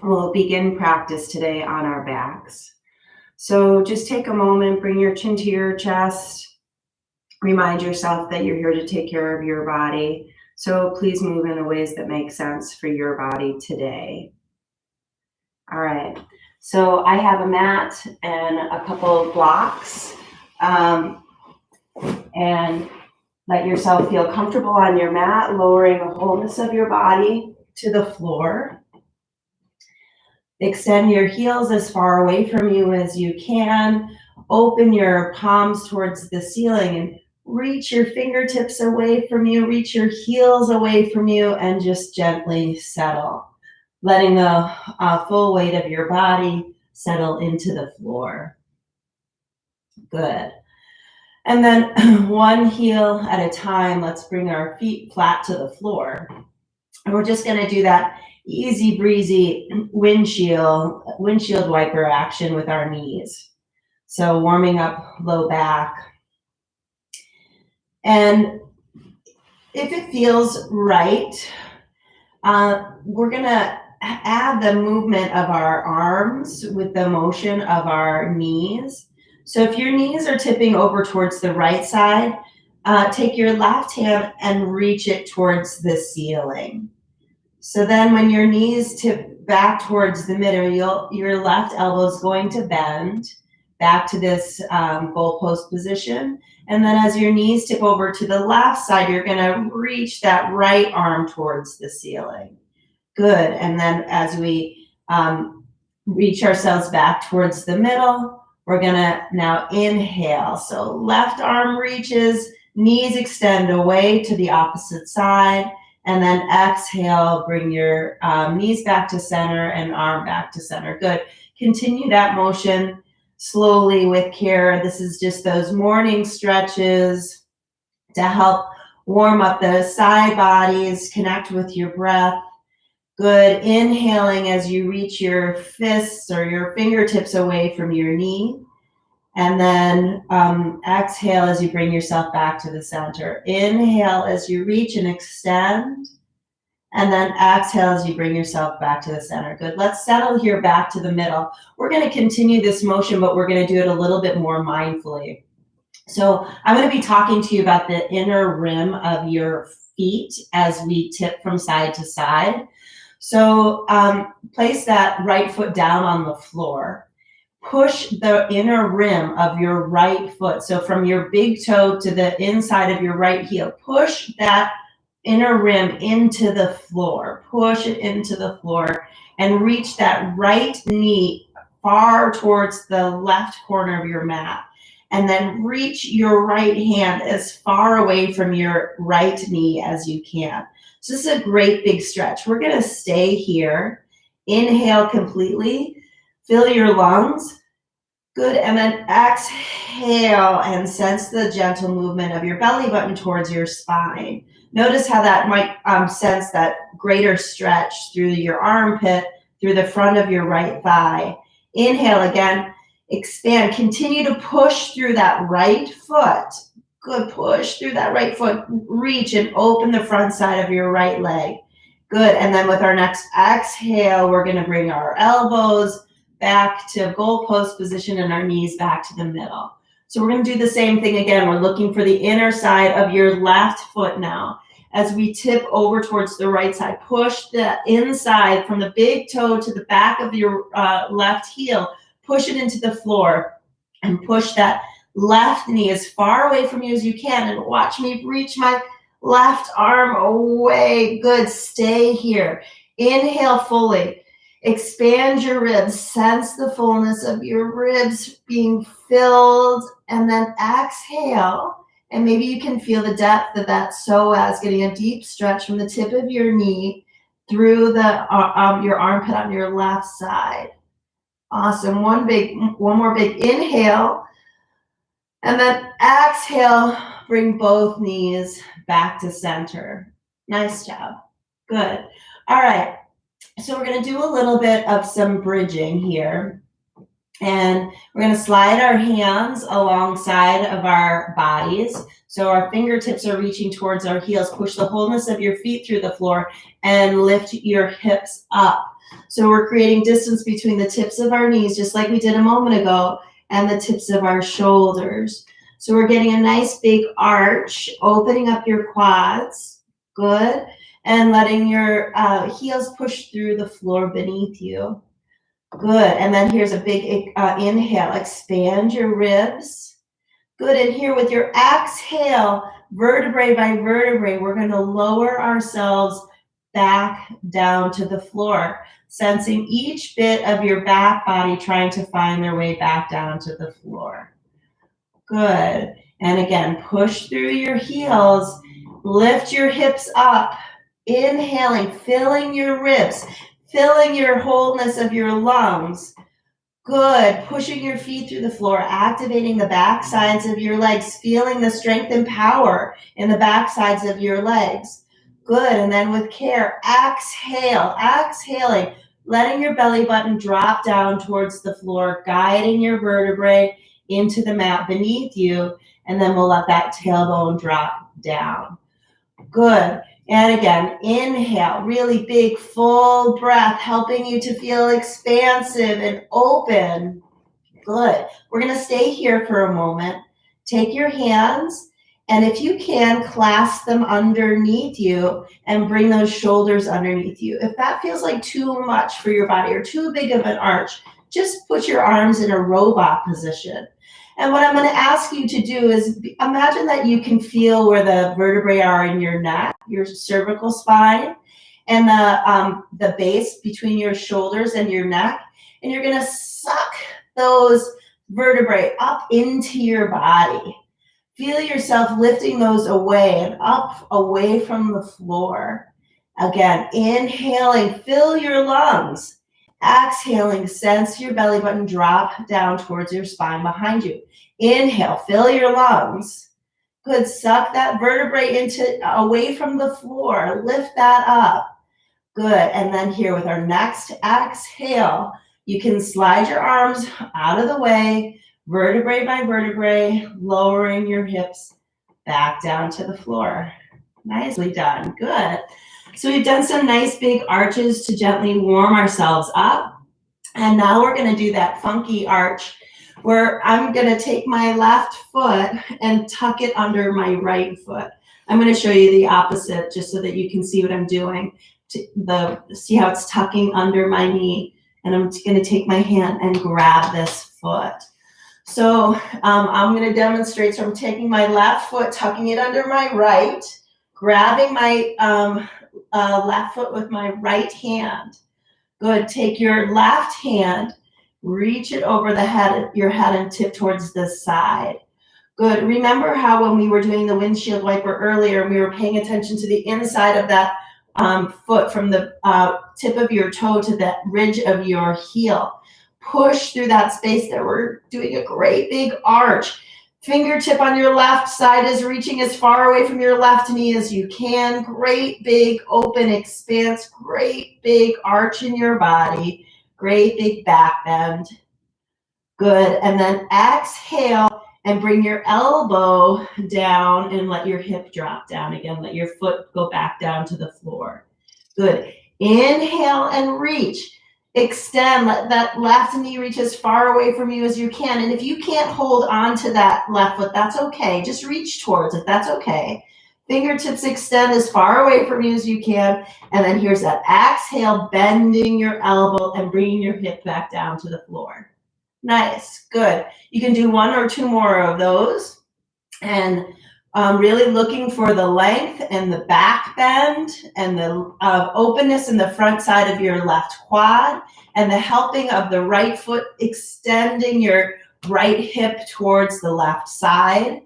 We'll begin practice today on our backs. So just take a moment, bring your chin to your chest. Remind yourself that you're here to take care of your body. So please move in the ways that make sense for your body today. All right. So I have a mat and a couple of blocks. And let yourself feel comfortable on your mat, lowering the wholeness of your body to the floor. Extend your heels as far away from you as you can. Open your palms towards the ceiling and reach your fingertips away from you, reach your heels away from you, and just gently settle, letting the full weight of your body settle into the floor. Good. And then one heel at a time, let's bring our feet flat to the floor. And we're just going to do that easy breezy windshield wiper action with our knees. So warming up low back. And if it feels right, we're going to add the movement of our arms with the motion of our knees. So if your knees are tipping over towards the right side, take your left hand and reach it towards the ceiling. So then when your knees tip back towards the middle, your left elbow is going to bend back to this goalpost position. And then as your knees tip over to the left side, you're going to reach that right arm towards the ceiling. Good. And then as we reach ourselves back towards the middle, we're going to now inhale. So left arm reaches, knees extend away to the opposite side. And then exhale, bring your knees back to center and arm back to center. Good. Continue that motion slowly with care. This is just those morning stretches to help warm up the side bodies, connect with your breath. Good. Inhaling as you reach your fists or your fingertips away from your knee. And then exhale as you bring yourself back to the center. Inhale as you reach and extend. And then exhale as you bring yourself back to the center. Good. Let's settle here back to the middle. We're going to continue this motion, but we're going to do it a little bit more mindfully. So I'm going to be talking to you about the inner rim of your feet as we tip from side to side. So place that right foot down on the floor. Push the inner rim of your right foot. So from your big toe to the inside of your right heel, push that inner rim into the floor. Push it into the floor and reach that right knee far towards the left corner of your mat. And then reach your right hand as far away from your right knee as you can. So this is a great big stretch. We're going to stay here. Inhale completely. Fill your lungs. Good. And then exhale and sense the gentle movement of your belly button towards your spine. Notice how that might sense that greater stretch through your armpit, through the front of your right thigh. Inhale again. Expand. Continue to push through that right foot. Good. Push through that right foot. Reach and open the front side of your right leg. Good. And then with our next exhale, we're going to bring our elbows back to goalpost position and our knees back to the middle. So we're going to do the same thing again. We're looking for the inner side of your left foot now. As we tip over towards the right side, push the inside from the big toe to the back of your left heel. Push it into the floor and push that left knee as far away from you as you can. And watch me reach my left arm away. Good. Stay here. Inhale fully. Expand your ribs. Sense the fullness of your ribs being filled. And then exhale. And maybe you can feel the depth of that psoas, getting a deep stretch from the tip of your knee through the your armpit on your left side. Awesome. One more big inhale. And then exhale. Bring both knees back to center. Nice job. Good. All right. So we're going to do a little bit of some bridging here. And we're going to slide our hands alongside of our bodies. So our fingertips are reaching towards our heels. Push the wholeness of your feet through the floor and lift your hips up. So we're creating distance between the tips of our knees, just like we did a moment ago, and the tips of our shoulders. So we're getting a nice big arch, opening up your quads. Good. And letting your heels push through the floor beneath you. Good. And then here's a big inhale. Expand your ribs. Good. And here with your exhale, vertebrae by vertebrae, we're going to lower ourselves back down to the floor, sensing each bit of your back body trying to find their way back down to the floor. Good. And again, push through your heels, lift your hips up, inhaling, filling your ribs, filling your wholeness of your lungs. Good. Pushing your feet through the floor, activating the back sides of your legs, feeling the strength and power in the back sides of your legs. Good. And then with care, exhale, exhaling, letting your belly button drop down towards the floor, guiding your vertebrae into the mat beneath you. And then we'll let that tailbone drop down. Good. And again, inhale, really big, full breath, helping you to feel expansive and open. Good. We're going to stay here for a moment. Take your hands, and if you can, clasp them underneath you and bring those shoulders underneath you. If that feels like too much for your body or too big of an arch, just put your arms in a robot position. And what I'm going to ask you to do is imagine that you can feel where the vertebrae are in your neck, your cervical spine, and the base between your shoulders and your neck. And you're going to suck those vertebrae up into your body. Feel yourself lifting those away and up away from the floor. Again, inhaling, fill your lungs. Exhaling, sense your belly button drop down towards your spine behind you. Inhale, fill your lungs. Good, suck that vertebrae away from the floor. Lift that up. Good, and then here with our next exhale, you can slide your arms out of the way, vertebrae by vertebrae, lowering your hips back down to the floor. Nicely done, good. So we've done some nice big arches to gently warm ourselves up. And now we're going to do that funky arch where I'm going to take my left foot and tuck it under my right foot. I'm going to show you the opposite just so that you can see what I'm doing. See how it's tucking under my knee. And I'm going to take my hand and grab this foot. So I'm going to demonstrate. So I'm taking my left foot, tucking it under my right, grabbing my left foot with my right hand. Good. Take your left hand, reach it over your head and tip towards the side. Good. Remember how when we were doing the windshield wiper earlier, we were paying attention to the inside of that foot from the tip of your toe to the ridge of your heel. Push through that space there. We're doing a great big arch. Fingertip on your left side is reaching as far away from your left knee as you can. Great big open expanse. Great big arch in your body. Great big back bend. Good. And then exhale and bring your elbow down and let your hip drop down again. Let your foot go back down to the floor. Good. Inhale and reach. Extend, let that left knee reach as far away from you as you can. And if you can't hold on to that left foot, that's okay. Just reach towards it, that's okay. Fingertips extend as far away from you as you can. And then here's that exhale, bending your elbow and bringing your hip back down to the floor. Nice, good. You can do one or two more of those. And really looking for the length and the back bend and the openness in the front side of your left quad and the helping of the right foot extending your right hip towards the left side.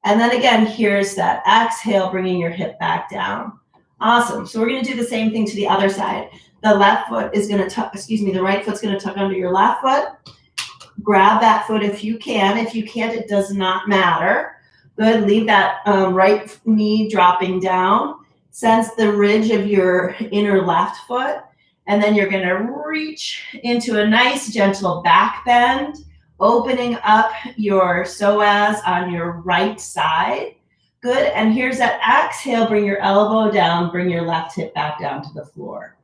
And then again, here's that exhale, bringing your hip back down. Awesome. So we're going to do the same thing to the other side. The left foot is going to tuck, the right foot's going to tuck under your left foot. Grab that foot if you can. If you can't, it does not matter. Good, leave that right knee dropping down. Sense the ridge of your inner left foot. And then you're gonna reach into a nice gentle back bend, opening up your psoas on your right side. Good, and here's that exhale, bring your elbow down, bring your left hip back down to the floor.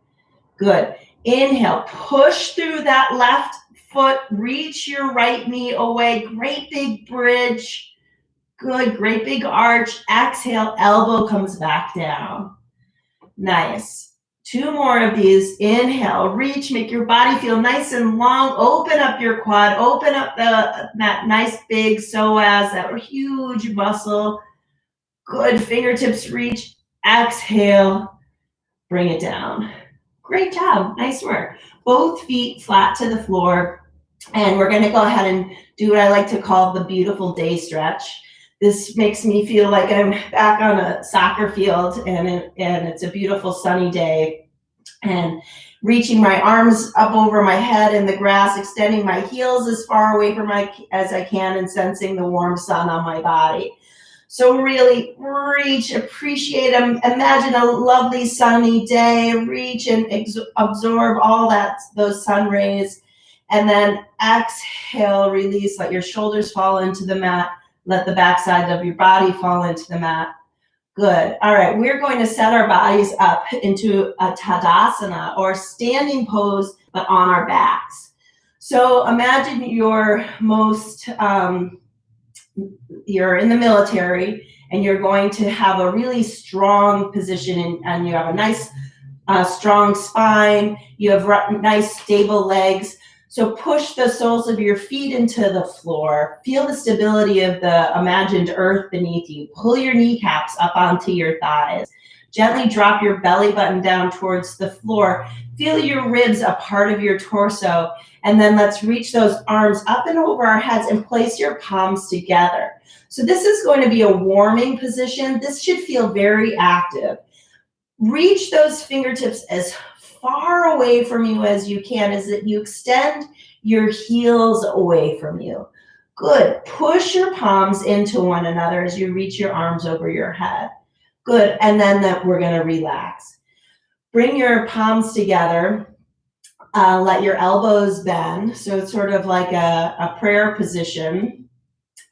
Good, Inhale, push through that left foot, reach your right knee away, great big bridge. Good, great big arch. Exhale, elbow comes back down. Nice. 2 more of these. Inhale, reach, make your body feel nice and long. Open up your quad, open up that nice big psoas, that huge muscle. Good, fingertips reach. Exhale, bring it down. Great job, nice work. Both feet flat to the floor. And we're gonna go ahead and do what I like to call the beautiful day stretch. This makes me feel like I'm back on a soccer field and it's a beautiful sunny day. And reaching my arms up over my head in the grass, extending my heels as far away from as I can, and sensing the warm sun on my body. So really reach, appreciate, imagine a lovely sunny day, reach and absorb all those sun rays. And then exhale, release, let your shoulders fall into the mat. Let the backside of your body fall into the mat. Good. All right, we're going to set our bodies up into a Tadasana, or standing pose, but on our backs. So imagine you're in the military and you're going to have a really strong position, and you have a nice strong spine, you have nice stable legs. So push the soles of your feet into the floor. Feel the stability of the imagined earth beneath you. Pull your kneecaps up onto your thighs. Gently drop your belly button down towards the floor. Feel your ribs a part of your torso. And then let's reach those arms up and over our heads and place your palms together. So this is going to be a warming position. This should feel very active. Reach those fingertips as far away from you as you can, as that you extend your heels away from you. Good. Push your palms into one another as you reach your arms over your head. Good. And then we're going to relax. Bring your palms together. Let your elbows bend. So it's sort of like a prayer position.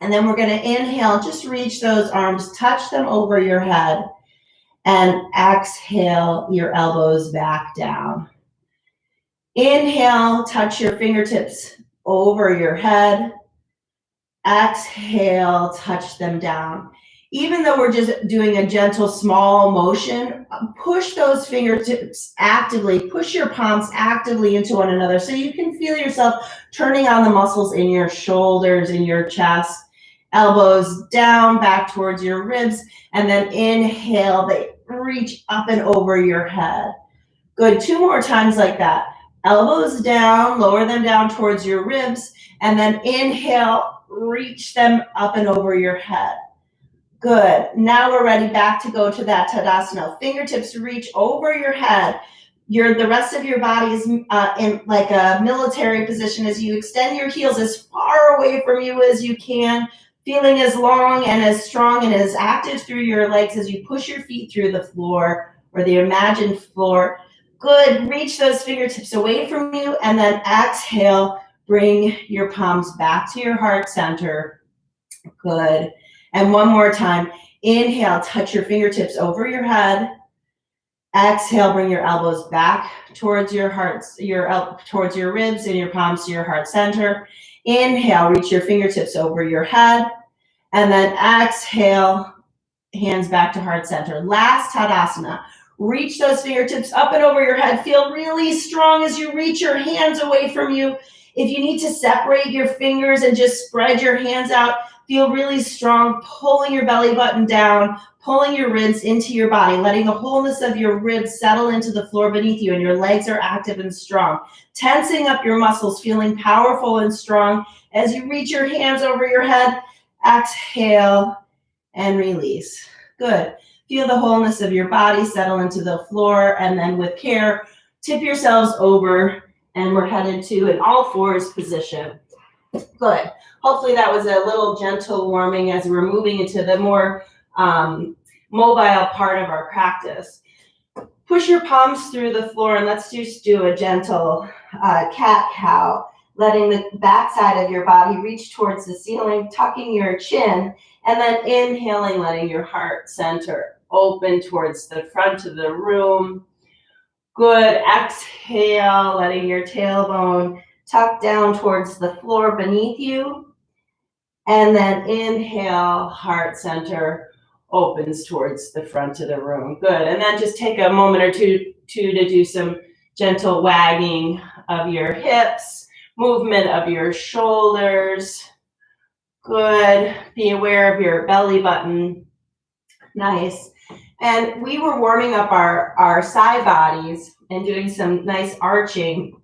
And then we're going to inhale. Just reach those arms, touch them over your head. And exhale, your elbows back down. Inhale, touch your fingertips over your head. Exhale, touch them down. Even though we're just doing a gentle, small motion, push those fingertips actively, push your palms actively into one another so you can feel yourself turning on the muscles in your shoulders, in your chest. Elbows down, back towards your ribs, and then inhale, they reach up and over your head. Good, 2 more times like that. Elbows down, lower them down towards your ribs, and then inhale, reach them up and over your head. Good, now we're ready back to go to that Tadasana. Fingertips reach over your head. The rest of your body is in like a military position as you extend your heels as far away from you as you can, feeling as long and as strong and as active through your legs as you push your feet through the floor or the imagined floor. Good, reach those fingertips away from you, and then exhale, bring your palms back to your heart center. Good, and one more time. Inhale, touch your fingertips over your head. Exhale, bring your elbows back towards your hearts, towards your ribs, and your palms to your heart center. Inhale, reach your fingertips over your head, and then exhale, hands back to heart center. Last Tadasana. Reach those fingertips up and over your head. Feel really strong as you reach your hands away from you. If you need to separate your fingers and just spread your hands out, feel really strong, pulling your belly button down, pulling your ribs into your body, letting the wholeness of your ribs settle into the floor beneath you, and your legs are active and strong. Tensing up your muscles, feeling powerful and strong as you reach your hands over your head. Exhale and release. Good. Feel the wholeness of your body settle into the floor, and then with care, tip yourselves over, and we're headed to an all fours position. Good. Hopefully that was a little gentle warming as we're moving into the more mobile part of our practice. Push your palms through the floor, and let's just do a gentle cat-cow, letting the backside of your body reach towards the ceiling, tucking your chin, and then inhaling, letting your heart center open towards the front of the room. Good. Exhale, letting your tailbone tuck down towards the floor beneath you. And then inhale, heart center opens towards the front of the room. Good. And then just take a moment or two to do some gentle wagging of your hips, movement of your shoulders. Good. Be aware of your belly button. Nice. And we were warming up our side bodies and doing some nice arching.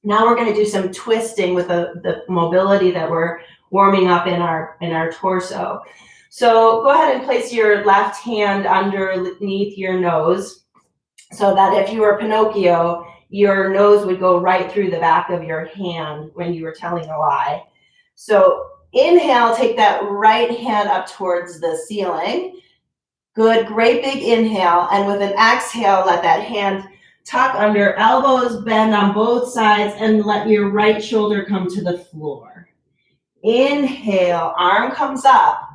Now we're going to do some twisting with the mobility that we're warming up in our torso. So go ahead and place your left hand underneath your nose so that if you were Pinocchio, your nose would go right through the back of your hand when you were telling a lie. So inhale, take that right hand up towards the ceiling. Good, great big inhale. And with an exhale, let that hand tuck under, elbows bend on both sides, and let your right shoulder come to the floor. Inhale, arm comes up.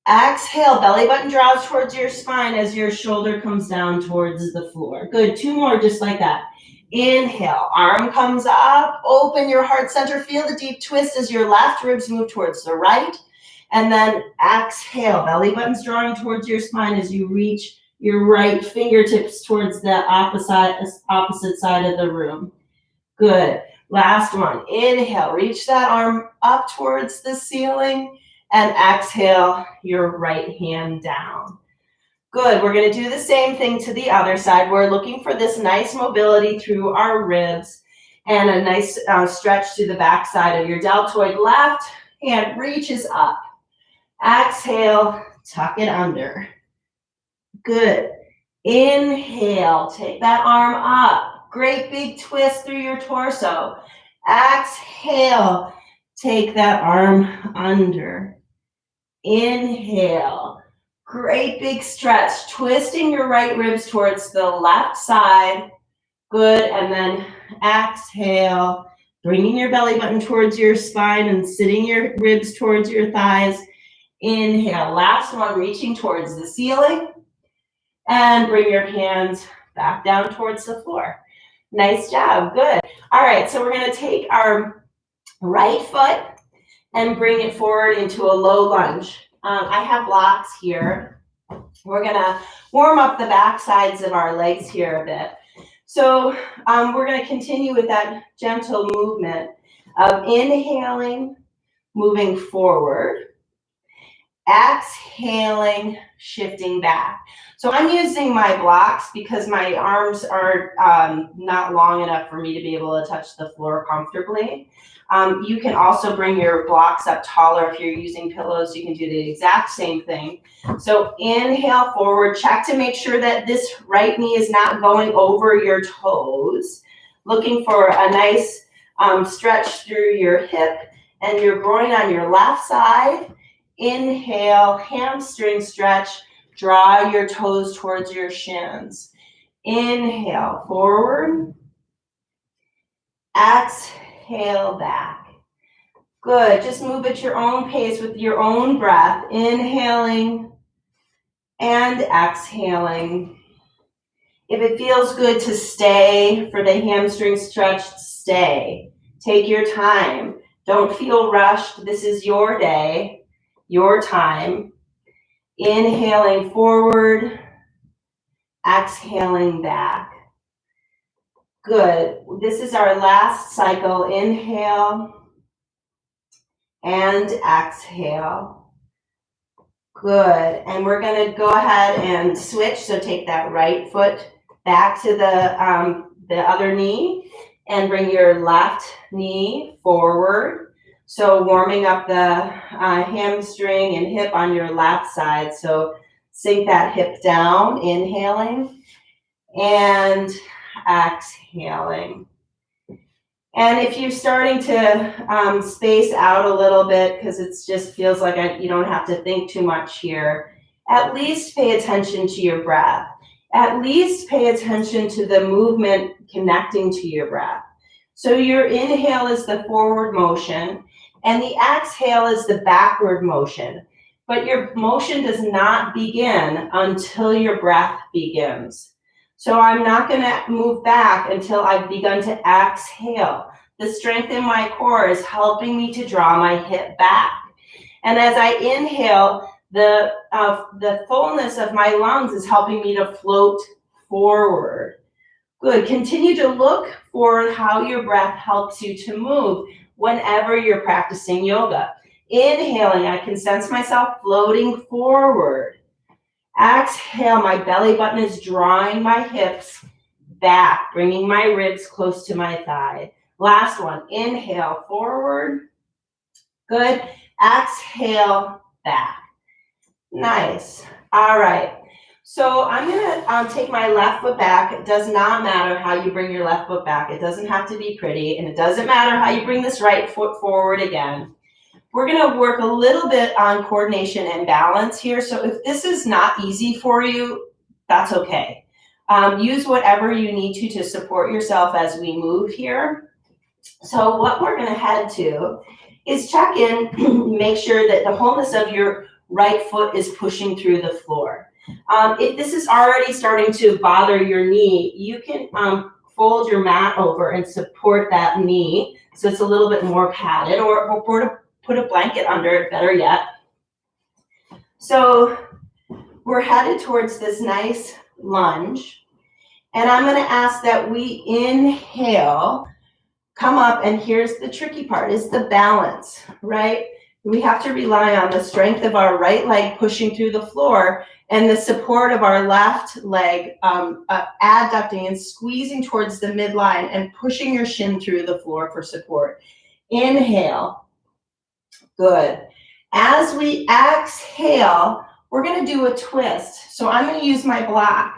Exhale, belly button draws towards your spine as your shoulder comes down towards the floor. Good, 2 more just like that. Inhale, arm comes up, open your heart center, feel the deep twist as your left ribs move towards the right. And then exhale, belly button's drawing towards your spine as you reach your right fingertips towards the opposite side of the room. Good. Last one. Inhale, reach that arm up towards the ceiling, and exhale your right hand down. Good. We're going to do the same thing to the other side. We're looking for this nice mobility through our ribs and a nice stretch to the back side of your deltoid. Left hand reaches up. Exhale, tuck it under. Good. Inhale, take that arm up. Great big twist through your torso. Exhale, take that arm under. Inhale, great big stretch, twisting your right ribs towards the left side. Good, and then exhale, bringing your belly button towards your spine and sitting your ribs towards your thighs. Inhale, last one, reaching towards the ceiling. And bring your hands back down towards the floor. Nice job, good. All right, so we're gonna take our right foot and bring it forward into a low lunge. I have blocks here. We're gonna warm up the back sides of our legs here a bit. So we're gonna continue with that gentle movement of inhaling, moving forward, exhaling, shifting back. So I'm using my blocks because my arms are not long enough for me to be able to touch the floor comfortably. You can also bring your blocks up taller if you're using pillows. You can do the exact same thing. So inhale forward, check to make sure that this right knee is not going over your toes. Looking for a nice stretch through your hip and your groin on your left side. Inhale, hamstring stretch, draw your toes towards your shins. Inhale, forward. Exhale, back. Good, just move at your own pace with your own breath. Inhaling and exhaling. If it feels good to stay for the hamstring stretch, stay. Take your time. Don't feel rushed. This is your day, your time. Inhaling forward, exhaling back. Good. This is our last cycle. Inhale and exhale. Good. And we're going to go ahead and switch. So take that right foot back to the other knee and bring your left knee forward. So warming up the hamstring and hip on your left side. So sink that hip down, inhaling and exhaling. And if you're starting to space out a little bit because it just feels like you don't have to think too much here, at least pay attention to your breath. At least pay attention to the movement connecting to your breath. So your inhale is the forward motion and the exhale is the backward motion. But your motion does not begin until your breath begins. So I'm not gonna move back until I've begun to exhale. The strength in my core is helping me to draw my hip back. And as I inhale, the fullness of my lungs is helping me to float forward. Good. Continue to look for how your breath helps you to move whenever you're practicing yoga. Inhaling, I can sense myself floating forward. Exhale, my belly button is drawing my hips back, bringing my ribs close to my thigh. Last one, inhale, forward. Good. Exhale, back. Nice. All right. So I'm gonna take my left foot back. It does not matter how you bring your left foot back. It doesn't have to be pretty, and it doesn't matter how you bring this right foot forward again. We're gonna work a little bit on coordination and balance here. So if this is not easy for you, that's okay. Use whatever you need to support yourself as we move here. So what we're gonna head to is check in, make sure that the wholeness of your right foot is pushing through the floor. If this is already starting to bother your knee, you can fold your mat over and support that knee so it's a little bit more padded, or put a blanket under it, better yet. So we're headed towards this nice lunge, and I'm going to ask that we inhale, come up, and here's the tricky part, is the balance, right? We have to rely on the strength of our right leg pushing through the floor and the support of our left leg adducting and squeezing towards the midline and pushing your shin through the floor for support. Inhale. Good. As we exhale, we're going to do a twist. So I'm going to use my block.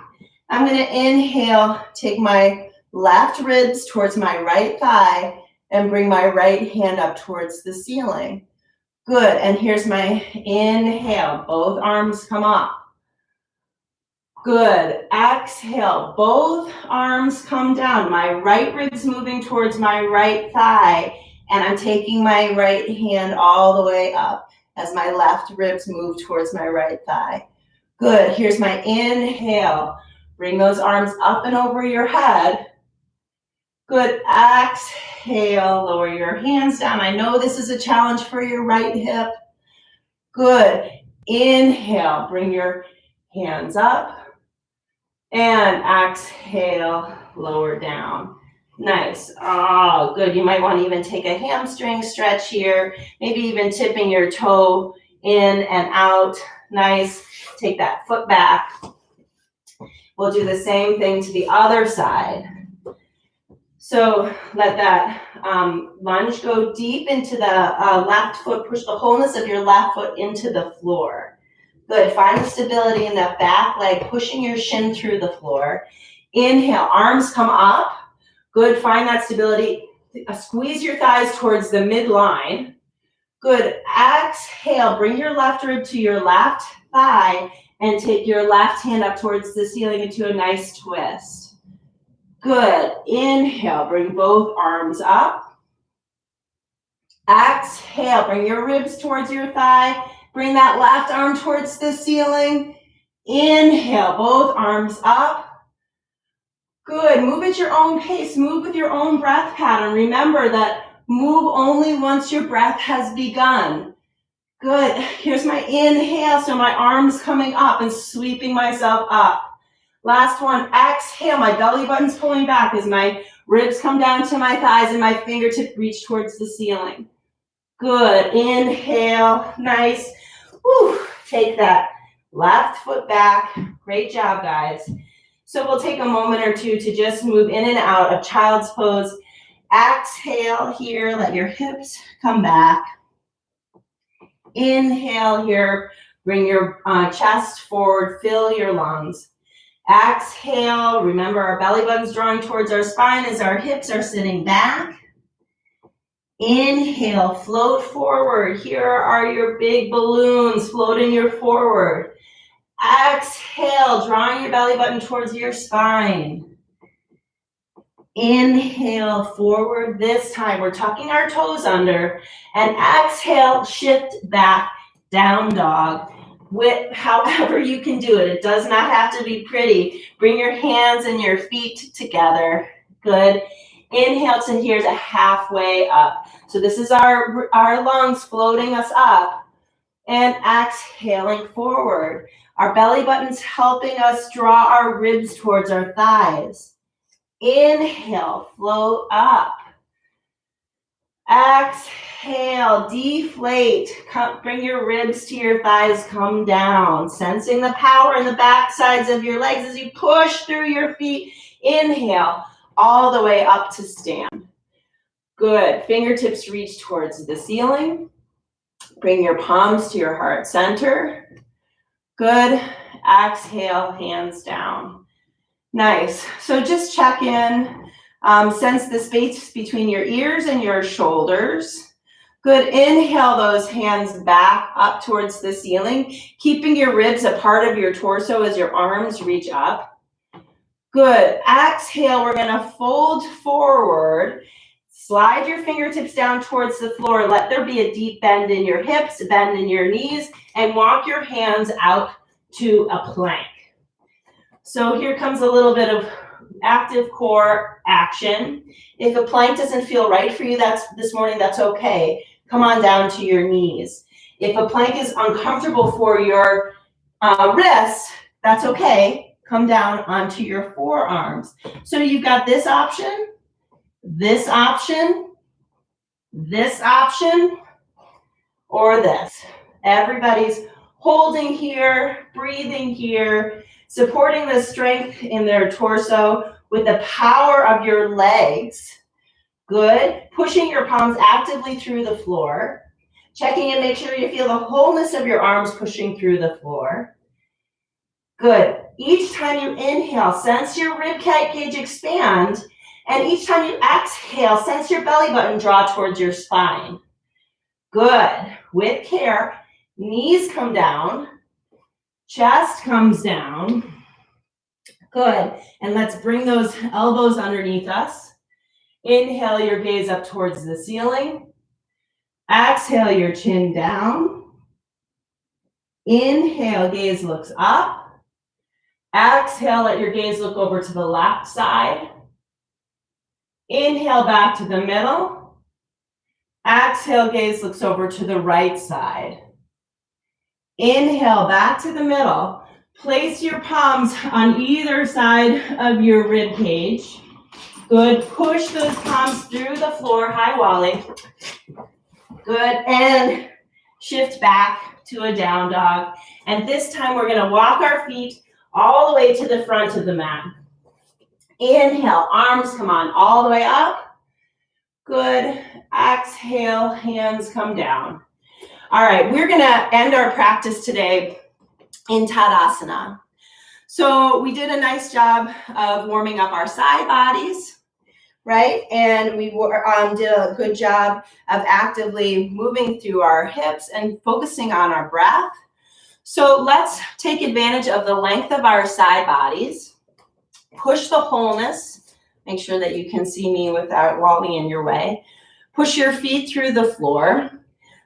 I'm going to inhale, take my left ribs towards my right thigh and bring my right hand up towards the ceiling. Good. And here's my inhale. Both arms come up. Good. Exhale. Both arms come down. My right ribs moving towards my right thigh. And I'm taking my right hand all the way up as my left ribs move towards my right thigh. Good. Here's my inhale. Bring those arms up and over your head. Good. Exhale. Lower your hands down. I know this is a challenge for your right hip. Good. Inhale. Bring your hands up. And exhale. Lower down. Nice. Oh, good. You might want to even take a hamstring stretch here. Maybe even tipping your toe in and out. Nice. Take that foot back. We'll do the same thing to the other side. So let that lunge go deep into the left foot. Push the wholeness of your left foot into the floor. Good. Find the stability in that back leg, pushing your shin through the floor. Inhale. Arms come up. Good. Find that stability. Squeeze your thighs towards the midline. Good. Exhale. Bring your left rib to your left thigh and take your left hand up towards the ceiling into a nice twist. Good. Inhale. Bring both arms up. Exhale. Bring your ribs towards your thigh. Bring that left arm towards the ceiling. Inhale. Both arms up. Good. Move at your own pace. Move with your own breath pattern. Remember that move only once your breath has begun. Good. Here's my inhale. So my arms coming up and sweeping myself up. Last one. Exhale. My belly button's pulling back as my ribs come down to my thighs and my fingertips reach towards the ceiling. Good. Inhale. Nice. Whew. Take that left foot back. Great job, guys. So we'll take a moment or two to just move in and out of child's pose. Exhale here, let your hips come back. Inhale here, bring your chest forward, fill your lungs. Exhale, remember our belly button's drawing towards our spine as our hips are sitting back. Inhale, float forward. Here are your big balloons floating you forward. Exhale, drawing your belly button towards your spine. Inhale, forward. This time we're tucking our toes under. And exhale, shift back, down dog. with however you can do it. It does not have to be pretty. Bring your hands and your feet together. Good. Inhale to here's a halfway up. So this is our lungs floating us up. And exhaling forward. Our belly button's helping us draw our ribs towards our thighs. Inhale, float up. Exhale, deflate. Bring your ribs to your thighs, come down. Sensing the power in the back sides of your legs as you push through your feet. Inhale, all the way up to stand. Good. Fingertips reach towards the ceiling. Bring your palms to your heart center. Good. Exhale, hands down. Nice. So just check in. Sense the space between your ears and your shoulders. Good. Inhale those hands back up towards the ceiling, keeping your ribs a part of your torso as your arms reach up. Good. Exhale, we're going to fold forward. Slide your fingertips down towards the floor. Let there be a deep bend in your hips, a bend in your knees, and walk your hands out to a plank. So here comes a little bit of active core action. If a plank doesn't feel right for you this morning, that's okay. Come on down to your knees. If a plank is uncomfortable for your wrists, that's okay. Come down onto your forearms. So you've got this option, this option, this option, or this. Everybody's holding here, breathing here, supporting the strength in their torso with the power of your legs. Good. Pushing your palms actively through the floor. Checking in, make sure you feel the wholeness of your arms pushing through the floor. Good. Each time you inhale, sense your rib cage expand. And each time you exhale, sense your belly button draw towards your spine. Good. With care, knees come down, chest comes down. Good. And let's bring those elbows underneath us. Inhale your gaze up towards the ceiling. Exhale your chin down. Inhale, gaze looks up. Exhale, let your gaze look over to the left side. Inhale back to the middle. Exhale, gaze looks over to the right side. Inhale back to the middle. Place your palms on either side of your rib cage. Good. Push those palms through the floor, high walling. Good. And shift back to a down dog. And this time we're going to walk our feet all the way to the front of the mat. Inhale, arms come on all the way up. Good. Exhale, hands come down. All right, we're going to end our practice today in Tadasana. So we did a nice job of warming up our side bodies, right? And we did a good job of actively moving through our hips and focusing on our breath. So let's take advantage of the length of our side bodies. Push the wholeness. Make sure that you can see me without walling in your way. Push your feet through the floor.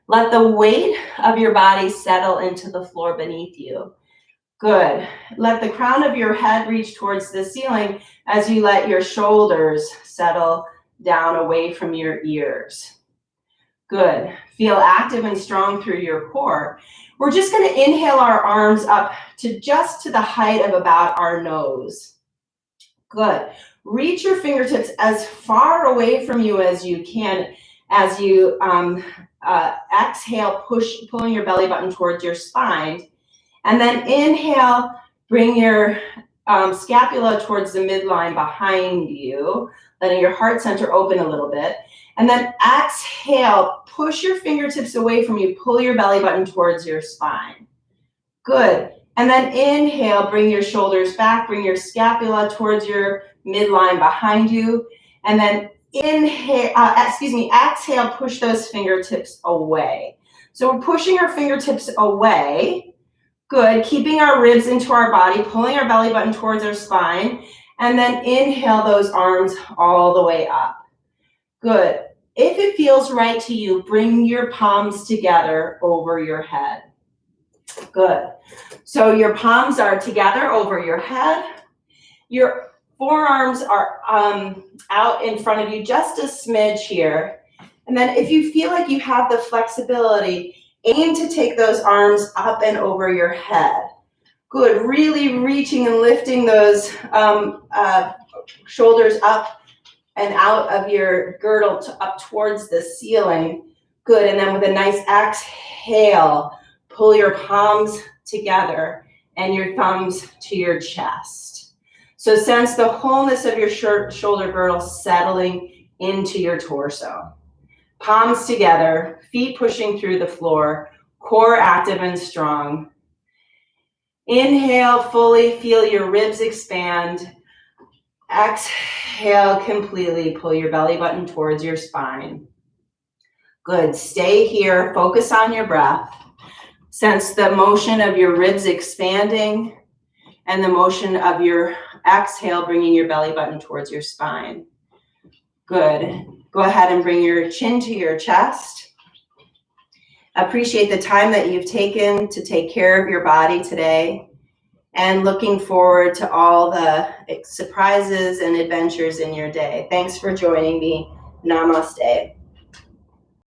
Let the weight of your body settle into the floor beneath you. Good. Let the crown of your head reach towards the ceiling as you let your shoulders settle down away from your ears. Good. Feel active and strong through your core. We're just going to inhale our arms up to just to the height of about our nose. Good. Reach your fingertips as far away from you as you can as you exhale, pulling your belly button towards your spine. And then inhale, bring your scapula towards the midline behind you, letting your heart center open a little bit. And then exhale, push your fingertips away from you, pull your belly button towards your spine. Good. And then inhale, bring your shoulders back, bring your scapula towards your midline behind you. And then exhale, push those fingertips away. So we're pushing our fingertips away. Good. Keeping our ribs into our body, pulling our belly button towards our spine. And then inhale those arms all the way up. Good. If it feels right to you, bring your palms together over your head. Good. So your palms are together over your head. Your forearms are out in front of you, just a smidge here. And then if you feel like you have the flexibility, aim to take those arms up and over your head. Good, really reaching and lifting those shoulders up and out of your girdle up towards the ceiling. Good, and then with a nice exhale, pull your palms together and your thumbs to your chest. So sense the wholeness of your shoulder girdle settling into your torso. Palms together, feet pushing through the floor, core active and strong. Inhale, fully feel your ribs expand. Exhale, completely pull your belly button towards your spine. Good, stay here, focus on your breath. Sense the motion of your ribs expanding and the motion of your exhale bringing your belly button towards your spine. Good, go ahead and bring your chin to your chest. Appreciate the time that you've taken to take care of your body today, and looking forward to all the surprises and adventures in your day. Thanks for joining me. Namaste.